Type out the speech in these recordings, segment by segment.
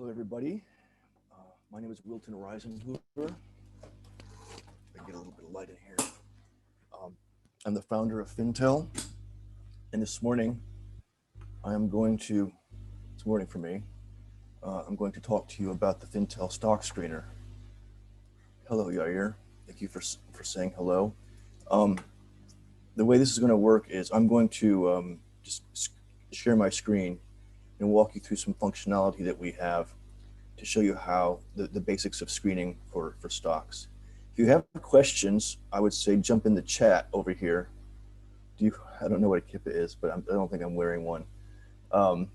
Hello, everybody. My name is Wilton Reisenhuber. I get a little bit of light in here. I'm the founder of Fintel, and this morning it's morning for me, I'm going to talk to you about the Fintel stock screener. Hello, Yair. Thank you for saying hello. The way this is going to work is I'm going to just share my screen and walk you through some functionality that we have to show you how the basics of screening for stocks. If you have questions, I would say jump in the chat over here. I don't know what a kippa is, but I don't think I'm wearing one. I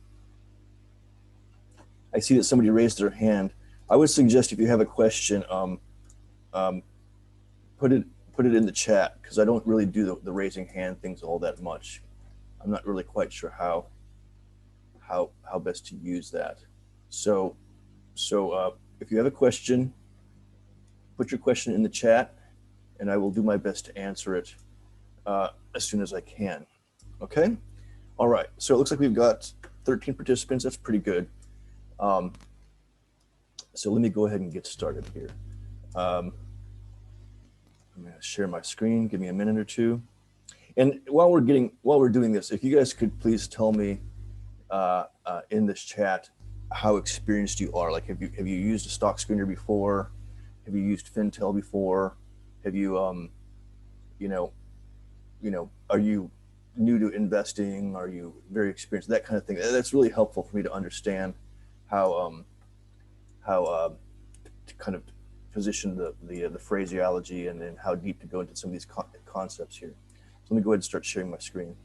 see that somebody raised their hand. I would suggest if you have a question, put it in the chat, because I don't really do the raising hand things all that much. I'm not really quite sure how best to use that. So if you have a question, put your question in the chat, and I will do my best to answer it as soon as I can. Okay? All right. So it looks like we've got 13 participants. That's pretty good. So let me go ahead and get started here. I'm going to share my screen. Give me a minute or two. And while we're doing this, if you guys could please tell me in this chat how experienced you are. Like, have you used a stock screener before? Have you used Fintel before? Have you are you new to investing? Are you very experienced? That kind of thing. That's really helpful for me to understand how to kind of position the phraseology and then how deep to go into some of these concepts here. So let me go ahead and start sharing my screen.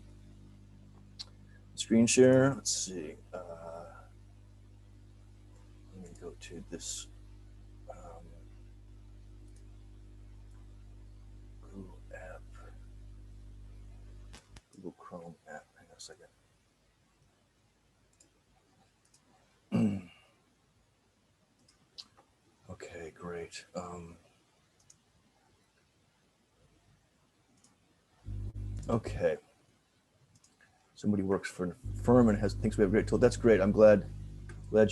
Screen share. Let's see. Let me go to this Google app, Google Chrome app. Hang on a second. Okay, great. Okay. Somebody works for a firm and thinks we have a great tool. That's great. I'm glad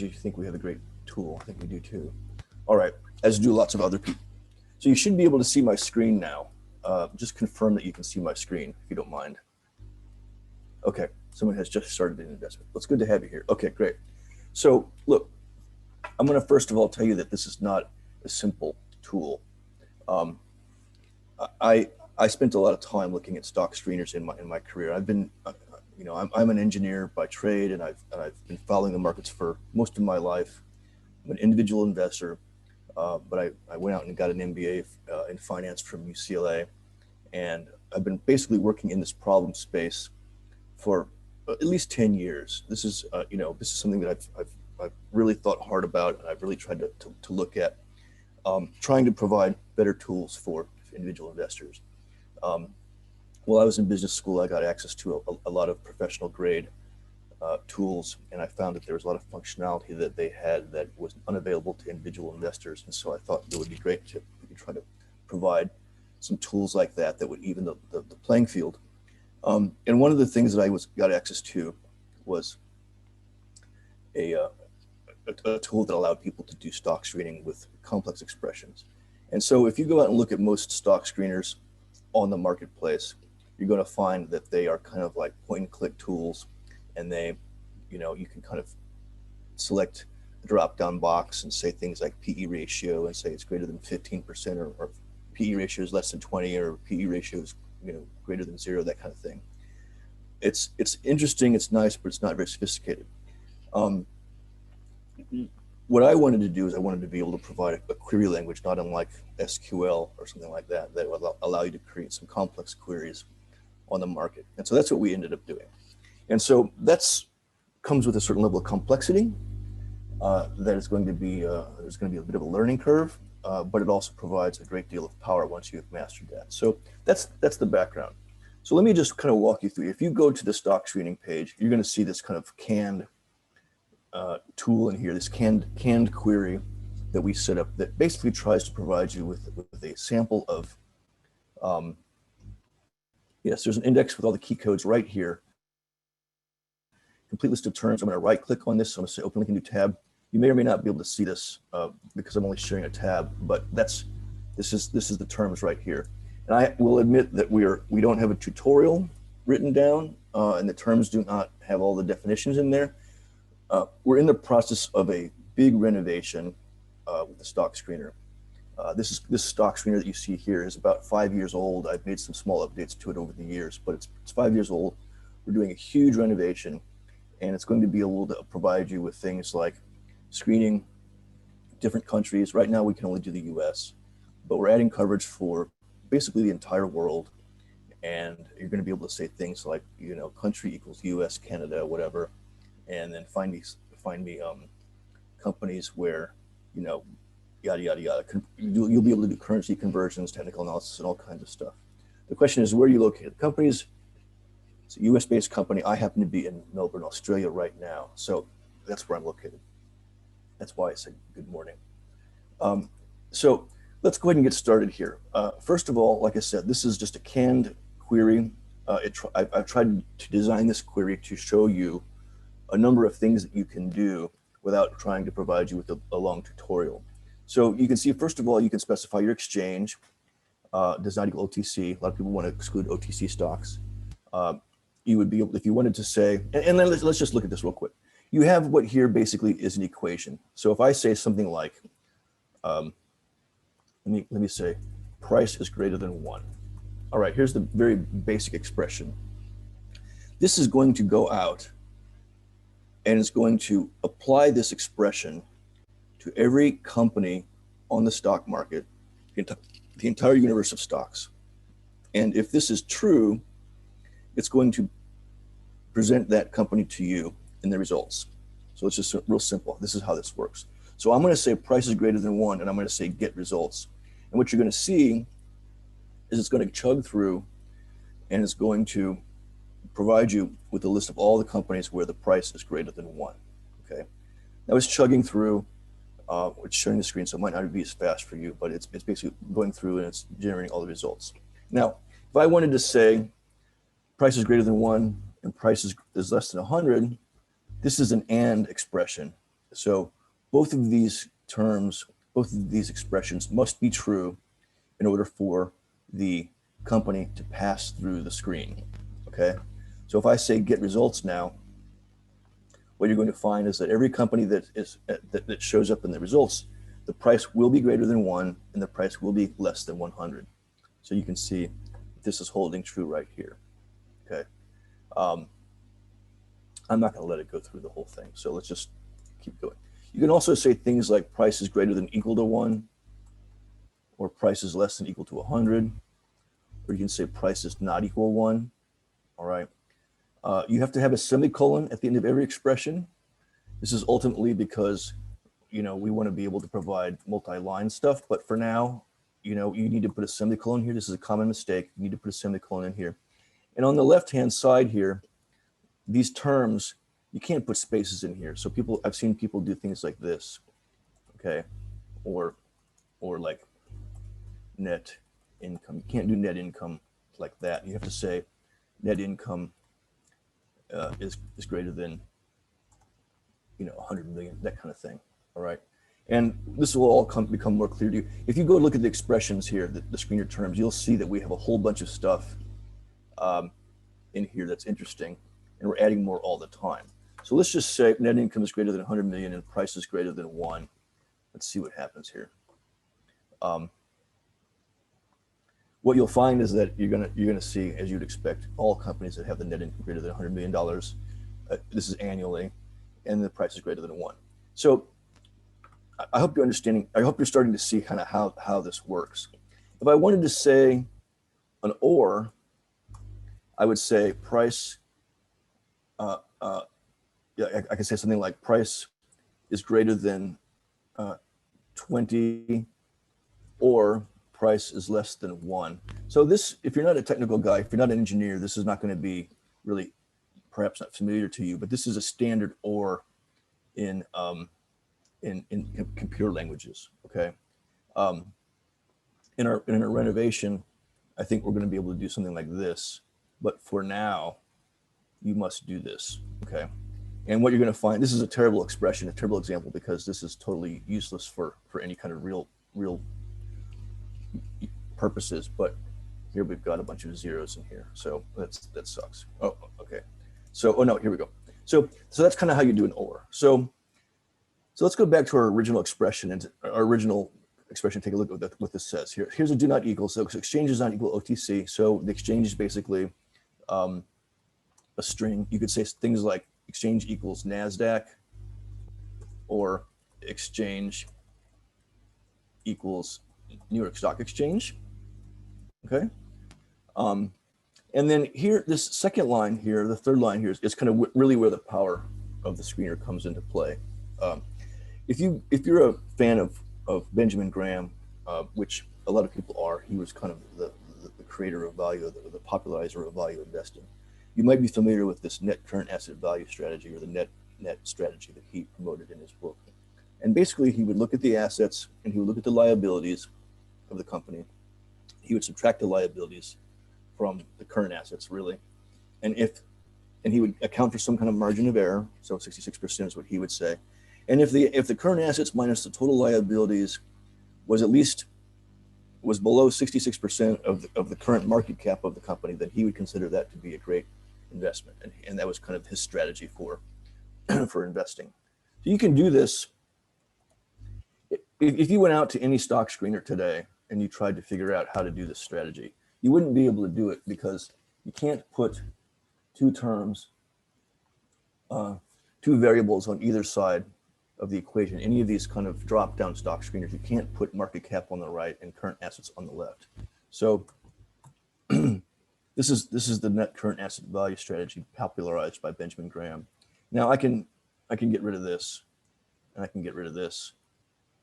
you think we have a great tool. I think we do too. All right, as do lots of other people. So you should be able to see my screen now. Just confirm that you can see my screen, if you don't mind. Okay, someone has just started an investment. Well, it's good to have you here. Okay, great. So look, I'm going to first of all tell you that this is not a simple tool. I spent a lot of time looking at stock screeners in my career. I've been, I'm an engineer by trade, and I've been following the markets for most of my life. I'm an individual investor, but I went out and got an MBA in finance from UCLA, and I've been basically working in this problem space for at least 10 years. This is something that I've really thought hard about, and I've really tried to look at, trying to provide better tools for individual investors. While I was in business school, I got access to a lot of professional grade tools, and I found that there was a lot of functionality that they had that was unavailable to individual investors. And so I thought it would be great to try to provide some tools like that would even the playing field. And one of the things that I got access to was a tool that allowed people to do stock screening with complex expressions. And so if you go out and look at most stock screeners on the marketplace, you're going to find that they are kind of like point and click tools, and they, you can kind of select the drop down box and say things like PE ratio and say it's greater than 15%, or PE ratio is less than 20, or PE ratio is greater than 0, that kind of thing. It's interesting, it's nice, but it's not very sophisticated. What I wanted to do is I wanted to be able to provide a query language, not unlike SQL or something like that, that would allow you to create some complex queries on the market. And so that's what we ended up doing. And so comes with a certain level of complexity. That is going to be, there's going to be a bit of a learning curve, but it also provides a great deal of power once you've mastered that. So that's the background. So let me just kind of walk you through. If you go to the stock screening page, you're going to see this kind of canned tool in here, this canned query that we set up that basically tries to provide you with a sample of, yes, there's an index with all the key codes right here. Complete list of terms. I'm going to right click on this. So I'm going to say open link, new tab. You may or may not be able to see this because I'm only sharing a tab, but this is the terms right here. And I will admit that we don't have a tutorial written down, and the terms do not have all the definitions in there. We're in the process of a big renovation with the stock screener. This stock screener that you see here is about 5 years old. I've made some small updates to it over the years, but it's 5 years old. We're doing a huge renovation, and it's going to be able to provide you with things like screening different countries. Right now we can only do the US, but we're adding coverage for basically the entire world. And you're going to be able to say things like, country equals US, Canada, whatever, and then find me companies where, yada, yada, yada. You'll be able to do currency conversions, technical analysis, and all kinds of stuff. The question is, where are you located? The company's, it's a US-based company. I happen to be in Melbourne, Australia right now. So that's where I'm located. That's why I said good morning. So let's go ahead and get started here. First of all, like I said, this is just a canned query. I've tried to design this query to show you a number of things that you can do without trying to provide you with a long tutorial. So you can see, first of all, you can specify your exchange. Does not equal OTC. A lot of people want to exclude OTC stocks. You would be able, if you wanted to say, and then let's just look at this real quick. You have what here basically is an equation. So if I say something like, let me say, price is greater than 1. All right, here's the very basic expression. This is going to go out and it's going to apply this expression to every company on the stock market, the entire universe of stocks. And if this is true, it's going to present that company to you in the results. So it's just real simple. This is how this works. So I'm going to say price is greater than 1, and I'm going to say get results. And what you're going to see is it's going to chug through, and it's going to provide you with a list of all the companies where the price is greater than 1. Okay. Now it's chugging through. It's showing the screen, so it might not be as fast for you, but it's basically going through and it's generating all the results. Now, if I wanted to say price is greater than 1 and price is less than 100, this is an and expression. So both of these terms, both of these expressions must be true in order for the company to pass through the screen. Okay. So if I say get results now, what you're going to find is that every company that shows up in the results, the price will be greater than 1 and the price will be less than 100. So you can see this is holding true right here. Okay. I'm not going to let it go through the whole thing. So let's just keep going. You can also say things like price is greater than equal to 1, or price is less than equal to 100, or you can say price is not equal 1. All right. You have to have a semicolon at the end of every expression. This is ultimately because, we want to be able to provide multi-line stuff. But for now, you need to put a semicolon here. This is a common mistake. You need to put a semicolon in here. And on the left-hand side here, these terms, you can't put spaces in here. So I've seen people do things like this, okay? Or like net income. You can't do net income like that. You have to say net income is greater than 100 million, that kind of thing. All right, and this will all become more clear to you if you go look at the expressions here, the screener terms. You'll see that we have a whole bunch of stuff in here that's interesting, and we're adding more all the time. So let's just say net income is greater than 100 million and price is greater than 1. Let's see what happens here. What you'll find is that you're gonna see, as you'd expect, all companies that have the net income greater than $100 million. This is annually, and the price is greater than 1. So I hope you're understanding. I hope you're starting to see kind of how this works. If I wanted to say an or, I would say price. I could say something like price is greater than 20, or price is less than 1. So this, if you're not a technical guy, if you're not an engineer, this is not going to be really, perhaps not familiar to you, but this is a standard or in computer languages. Okay. In our renovation, I think we're going to be able to do something like this, but for now, you must do this. Okay. And what you're going to find, this is a terrible expression, a terrible example, because this is totally useless for any kind of real purposes. But here we've got a bunch of zeros in here, so that sucks. Oh, okay. So, oh no, here we go. So that's kind of how you do an OR. So let's go back to our original expression, and our original expression. Take a look at what this says here. Here's a do not equal. So exchange does not equal OTC. So the exchange is basically a string. You could say things like exchange equals NASDAQ, or exchange equals New York Stock Exchange. Okay. And then here, this second line here, the third line here is kind of really where the power of the screener comes into play. If you're a fan of Benjamin Graham, which a lot of people are, he was kind of the creator of value, the popularizer of value investing. You might be familiar with this net current asset value strategy, or the net strategy that he promoted in his book. And basically, he would look at the assets and he would look at the liabilities of the company. He would subtract the liabilities from the current assets, really, and he would account for some kind of margin of error. So 66% is what he would say. And if the current assets minus the total liabilities was below 66% of the current market cap of the company, then he would consider that to be a great investment. And that was kind of his strategy for investing. So you can do this. If you went out to any stock screener today and you tried to figure out how to do this strategy, you wouldn't be able to do it, because you can't put two terms, two variables on either side of the equation. Any of these kind of drop-down stock screeners, you can't put market cap on the right and current assets on the left. So this is the net current asset value strategy popularized by Benjamin Graham. Now I can get rid of this, and I can get rid of this,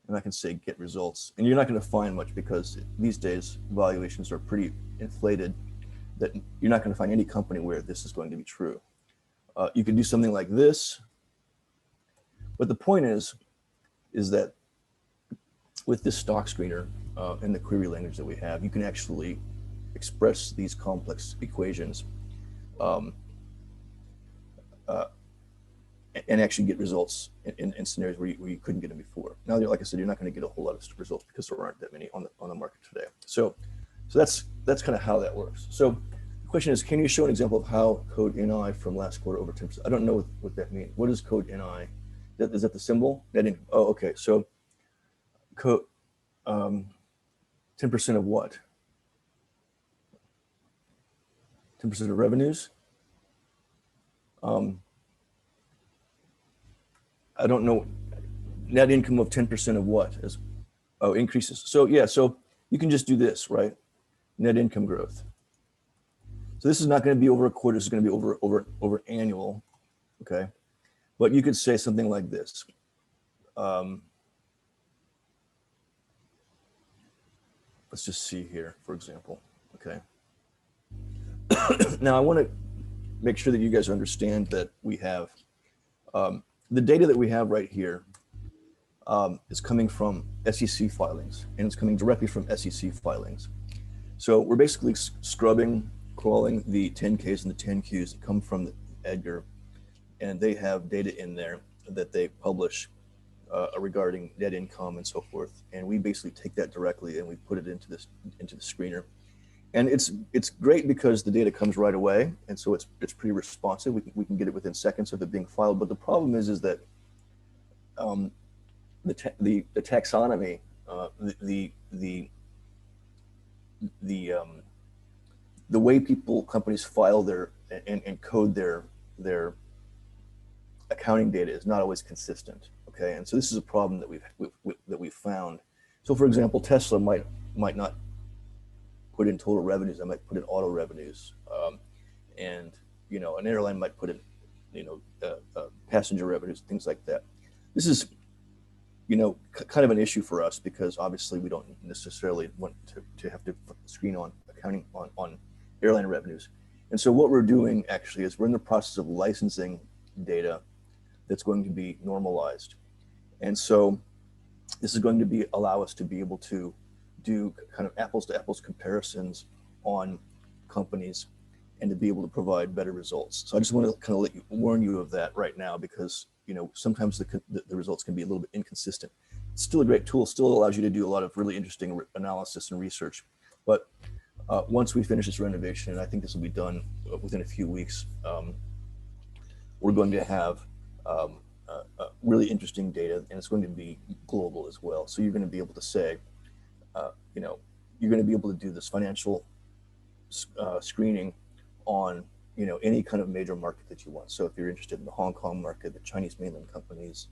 and I can say get results. And you're not going to find much, because these days valuations are pretty inflated, that you're not going to find any company where this is going to be true. You can do something like this. But the point is that with this stock screener and the query language that we have, you can actually express these complex equations and actually get results in scenarios where you couldn't get them before. Now, like I said, you're not going to get a whole lot of results, because there aren't that many on the market today. So that's kind of how that works. So the question is, can you show an example of how code NI from last quarter over 10%? I don't know what that means. What is code NI? Is that the symbol? Oh, okay. So code 10% of what? 10% of revenues? I don't know. Net income of 10% of what? Increases. So yeah, so you can just do this, right? Net income growth. So this is not going to be over a quarter. This is going to be over annual, okay? But you could say something like this. Let's just see here, for example, okay? Now I want to make sure that you guys understand that we have the data that we have right here is coming from SEC filings, and it's coming directly from SEC filings. So we're basically scrubbing, crawling the 10Ks and the 10Qs that come from the Edgar, and they have data in there that they publish regarding net income and so forth. And we basically take that directly and we put it into the screener. And it's great because the data comes right away, and so it's pretty responsive. We can get it within seconds of it being filed. But the problem is that the taxonomy, the way companies file their and code their accounting data is not always consistent. Okay, and so this is a problem that we've found. So, for example, Tesla might not put in total revenues. I might put in auto revenues, and an airline might put in passenger revenues, things like that. This is kind of an issue for us, because obviously we don't necessarily want to have to screen on accounting on airline revenues. And so what we're doing actually is we're in the process of licensing data that's going to be normalized. And so this is going to allow us to be able to do kind of apples to apples comparisons on companies and to be able to provide better results. So I just want to kind of warn you of that right now, because sometimes the results can be a little bit inconsistent. It's still a great tool, still allows you to do a lot of really interesting analysis and research. But once we finish this renovation, and I think this will be done within a few weeks, we're going to have really interesting data, and it's going to be global as well. So you're going to be able to say, you're going to be able to do this financial screening on any kind of major market that you want. So if you're interested in the Hong Kong market, the Chinese mainland companies,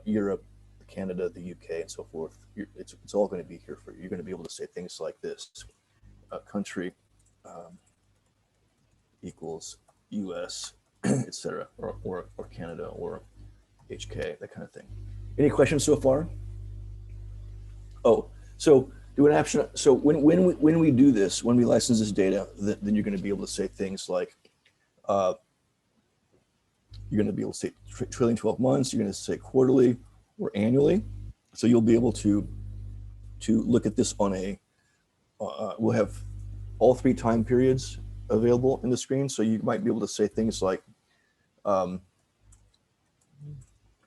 Europe, Canada, the UK, and so forth, it's all going to be here for you. You're going to be able to say things like this: country equals US, etc., or Canada, or HK, that kind of thing. Any questions so far? Oh, so do an option. So when we do this, when we license this data, then you're going to be able to say things like, you're going to be able to say trailing 12 months. You're going to say quarterly or annually. So you'll be able to look at this on a. We'll have all 3 time periods available in the screen. So you might be able to say things like,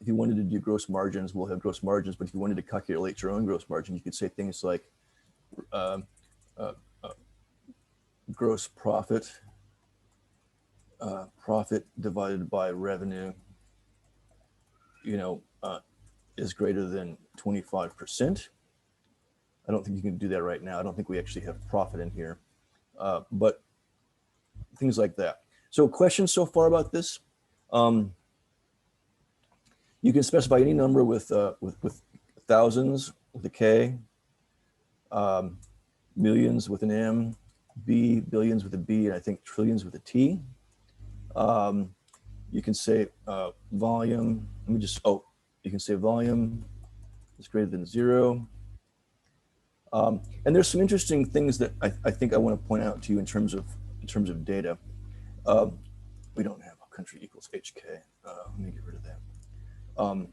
if you wanted to do gross margins, we'll have gross margins. But if you wanted to calculate your own gross margin, you could say things like gross profit, profit divided by revenue, is greater than 25%. I don't think you can do that right now. I don't think we actually have profit in here, but things like that. So questions so far about this? You can specify any number with thousands with a K, millions with an M, billions with a B, and I think trillions with a T. You can say volume. You can say volume is greater than 0. And there's some interesting things that I think I want to point out to you in terms of data. We don't have a country equals HK. Let me get rid of that. I'm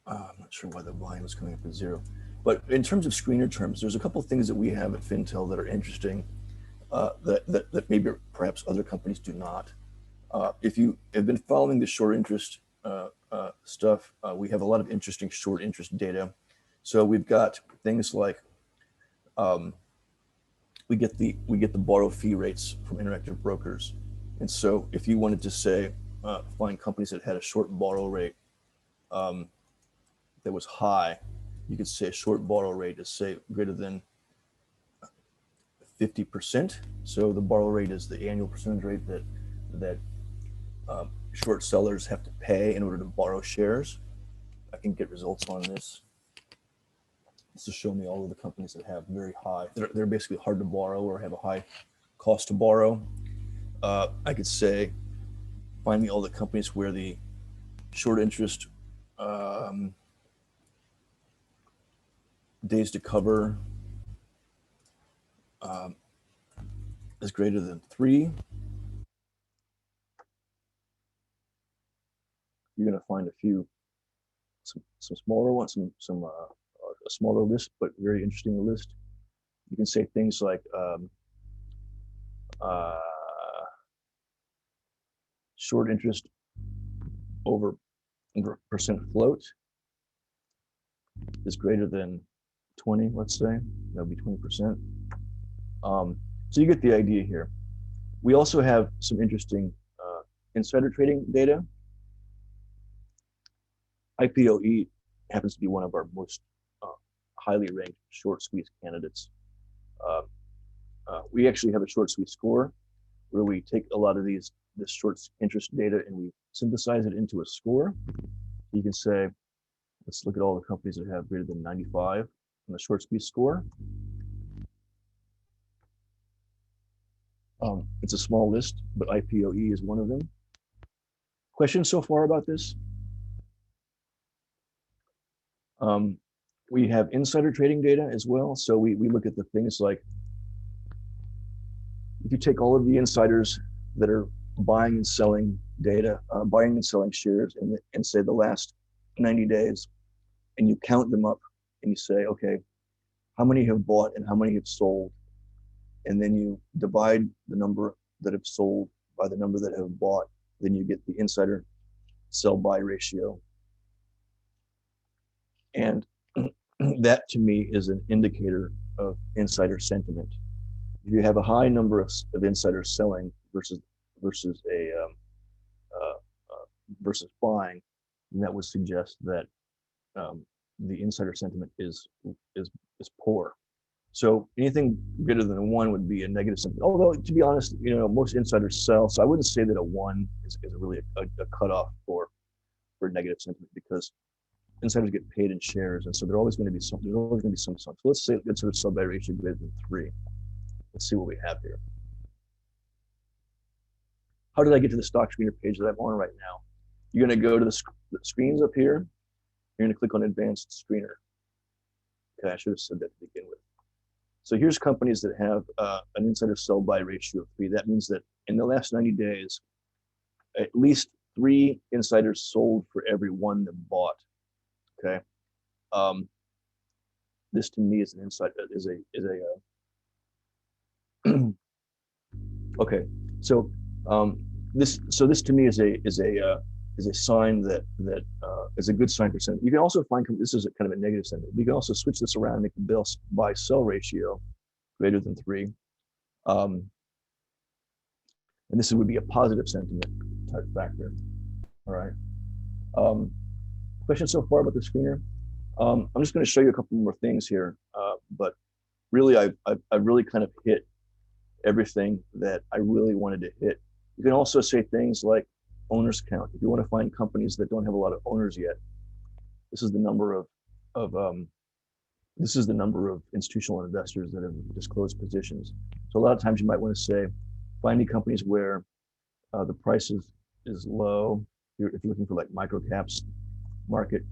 not sure why the volume is coming up with 0, but in terms of screener terms, there's a couple of things that we have at Fintel that are interesting, that maybe perhaps other companies do not. If you have been following the short interest stuff, we have a lot of interesting short interest data. So we've got things like we get the borrow fee rates from Interactive Brokers. And so if you wanted to say, find companies that had a short borrow rate that was high, you could say a short borrow rate is, say, greater than 50%. So the borrow rate is the annual percentage rate that short sellers have to pay in order to borrow shares. I can get results on this. This will show me all of the companies that have very high, they're basically hard to borrow or have a high cost to borrow. I could say, find me all the companies where the short interest days to cover is greater than 3. You're going to find some smaller ones, a smaller list, but very interesting list. You can say things like short interest over percent float is greater than 20, let's say. That would be 20%. So you get the idea here. We also have some interesting insider trading data. IPOE happens to be one of our most highly ranked short squeeze candidates. We actually have a short squeeze score where we take a lot of this short interest data and we synthesize it into a score. You can say, let's look at all the companies that have greater than 95 on the short squeeze score. It's a small list, but IPOE is one of them. Questions so far about this? We have insider trading data as well. So we look at the things like, if you take all of the insiders that are buying and selling data, buying and selling shares in say the last 90 days, and you count them up and you say, okay, how many have bought and how many have sold, and then you divide the number that have sold by the number that have bought, then you get the insider sell buy ratio. And that to me is an indicator of insider sentiment. If you have a high number of insiders selling versus a versus buying, then that would suggest that the insider sentiment is poor. So anything greater than a one would be a negative sentiment. Although, to be honest, most insiders sell, so I wouldn't say that a one is really a cutoff for negative sentiment, because insiders get paid in shares, and so there's always going to be some. So let's say it's sort of sell-by ratio greater than 3. Let's see what we have here. How did I get to the stock screener page that I'm on right now? You're going to go to the screens up here. You're going to click on Advanced Screener. Okay, I should have said that to begin with. So here's companies that have an insider sell-buy ratio of 3. That means that in the last 90 days, at least 3 insiders sold for every 1 that bought. Okay, this to me is an insider okay. So this to me is a sign that is a good sign for sentiment. You can also find this is a kind of a negative sentiment. You can also switch this around and make the buy sell ratio greater than 3, and this would be a positive sentiment type factor. All right. Questions so far about the screener? I'm just going to show you a couple more things here, but really, I've really kind of hit everything that I really wanted to hit. You can also say things like owners count. If you want to find companies that don't have a lot of owners yet, this is the number of institutional investors that have disclosed positions. So a lot of times you might want to say, finding companies where the price is low. If you're looking for like micro caps, market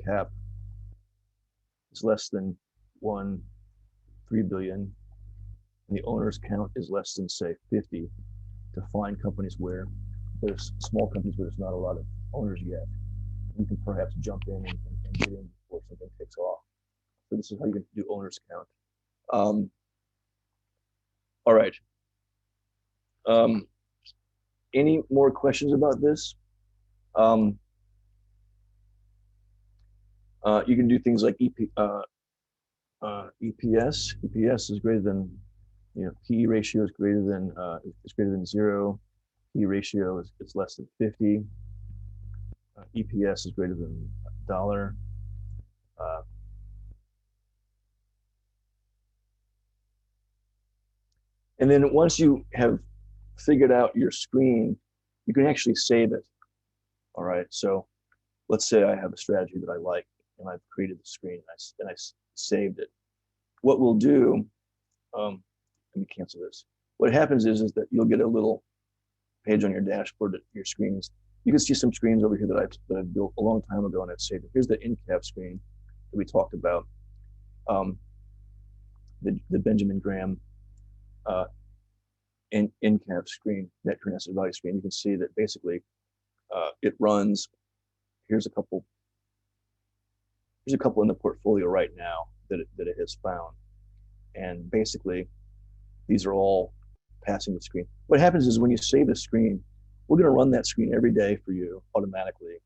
cap is less than 3 billion, and the owners count is less than, say, 50, to find companies where there's small companies where there's not a lot of owners yet. You can perhaps jump in and get in before something takes off. So this is how you can do owners count. All right. Any more questions about this? You can do things like EPS. EPS is greater than, PE ratio is greater than 0. PE ratio is less than 50. EPS is greater than $1. And then once you have figured out your screen, you can actually save it. All right. So let's say I have a strategy that I like, and I've created the screen, and I saved it. What we'll do, let me cancel this. What happens is that you'll get a little page on your dashboard, your screens. You can see some screens over here that I've built a long time ago, and I've saved it. Here's the in-cap screen that we talked about, the Benjamin Graham in-cap screen, net current asset value screen. You can see that basically it runs. Here's a couple in the portfolio right now that it has found, and basically these are all passing the screen. What happens is when you save the screen, we're going to run that screen every day for you automatically,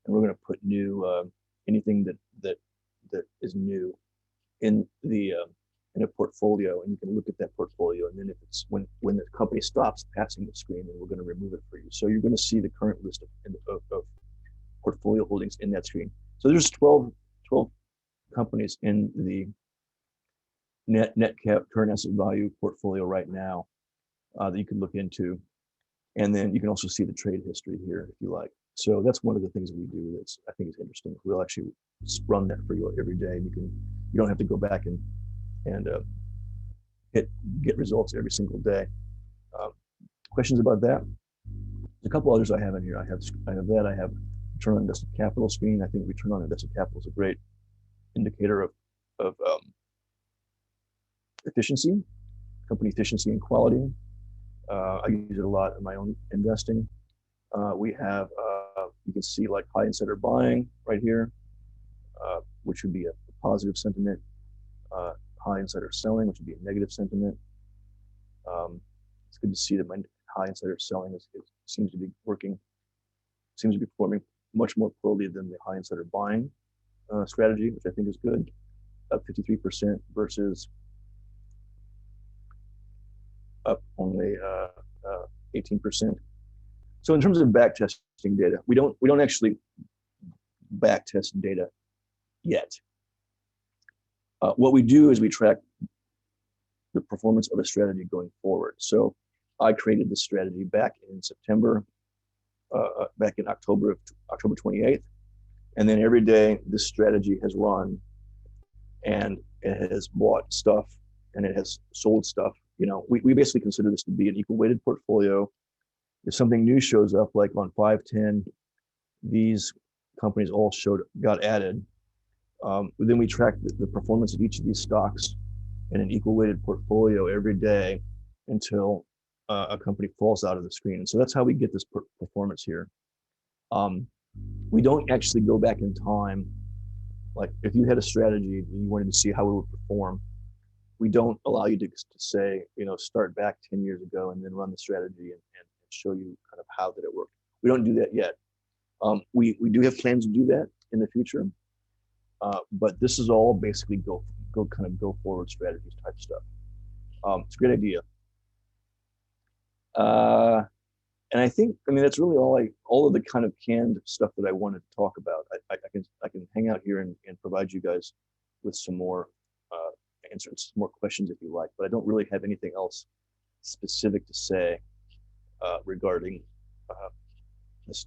and we're going to put new anything that is new in a portfolio, and you can look at that portfolio, and then if it's when the company stops passing the screen, then we're going to remove it for you. So you're going to see the current list of portfolio holdings in that screen. So there's 12 companies in the net cap current asset value portfolio right now that you can look into, and then you can also see the trade history here if you like. So that's one of the things that we do that's I think is interesting. We'll actually run that for you every day. You don't have to go back and get results every single day. Questions about that? There's a couple others I have in here. I have that. I have return on invested capital screen. I think return on invested capital is a great indicator of efficiency, company efficiency and quality. I use it a lot in my own investing. We have, you can see like high insider buying right here, which would be a positive sentiment. high insider selling, which would be a negative sentiment. It's good to see that my high insider selling seems to be working, seems to be performing much more poorly than the high insider buying strategy, which I think is good, up 53% versus up only 18%. So in terms of back testing data, we don't actually back test data yet. What we do is we track the performance of a strategy going forward. So I created this strategy back in September, back in October 28th. And then every day this strategy has run and it has bought stuff and it has sold stuff. You know, we basically consider this to be an equal weighted portfolio. If something new shows up, like on 510, these companies all got added. Then we track the performance of each of these stocks in an equal weighted portfolio every day until a company falls out of the screen. And so that's how we get this performance here. We don't actually go back in time. Like if you had a strategy and you wanted to see how it would perform, we don't allow you to say, you know, start back 10 years ago and then run the strategy and show you kind of how did it work. We don't do that yet. We do have plans to do that in the future, but this is all basically go forward strategies type stuff. It's a great idea. And I think, I mean, that's really all of the kind of canned stuff that I wanted to talk about. I can hang out here and provide you guys with some more answers, some more questions if you like, but I don't really have anything else specific to say regarding the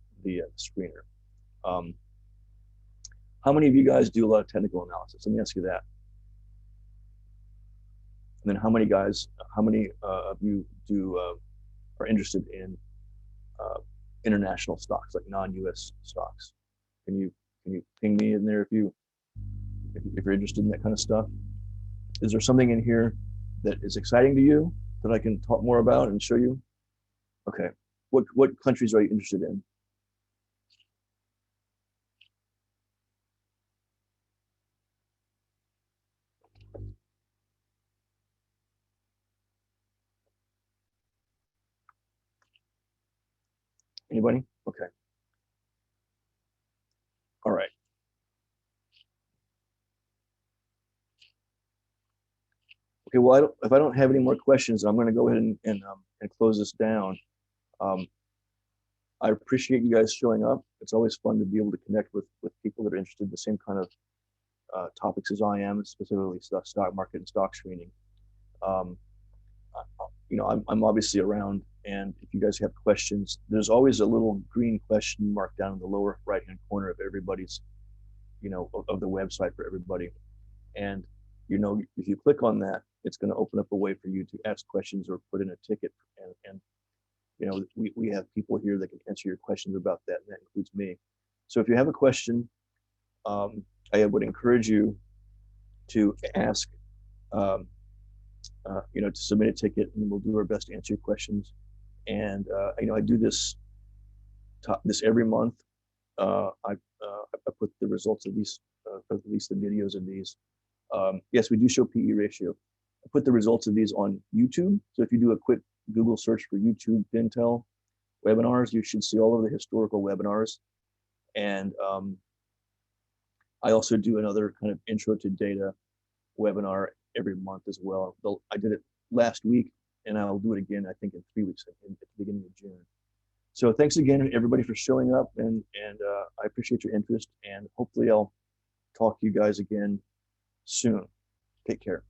screener. How many of you guys do a lot of technical analysis? Let me ask you that. And then how many of you are interested in international stocks, like non-US stocks? Can you ping me in there if you're interested in that kind of stuff? Is there something in here that is exciting to you that I can talk more about and show you? Okay. What countries are you interested in? Anybody? Okay. All right. Okay, well, if I don't have any more questions, I'm going to go ahead and close this down. I appreciate you guys showing up. It's always fun to be able to connect with people that are interested in the same kind of topics as I am, specifically stock market and stock screening. You know, I'm obviously around, and if you guys have questions, there's always a little green question mark down in the lower right-hand corner of everybody's, you know, of the website for everybody. And, you know, if you click on that, it's going to open up a way for you to ask questions or put in a ticket. And you know, we have people here that can answer your questions about that, and that includes me. So if you have a question, I would encourage you to ask, you know, to submit a ticket, and we'll do our best to answer your questions. And you know, I do this every month. I put the results of these, at least the videos of these. Yes, we do show PE ratio. I put the results of these on YouTube. So if you do a quick Google search for YouTube Fintel webinars, you should see all of the historical webinars. And I also do another kind of intro to data webinar every month as well. I did it last week, and I'll do it again, I think, in 3 weeks at the beginning of June. So thanks again, everybody, for showing up, and I appreciate your interest, and hopefully I'll talk to you guys again soon. Take care.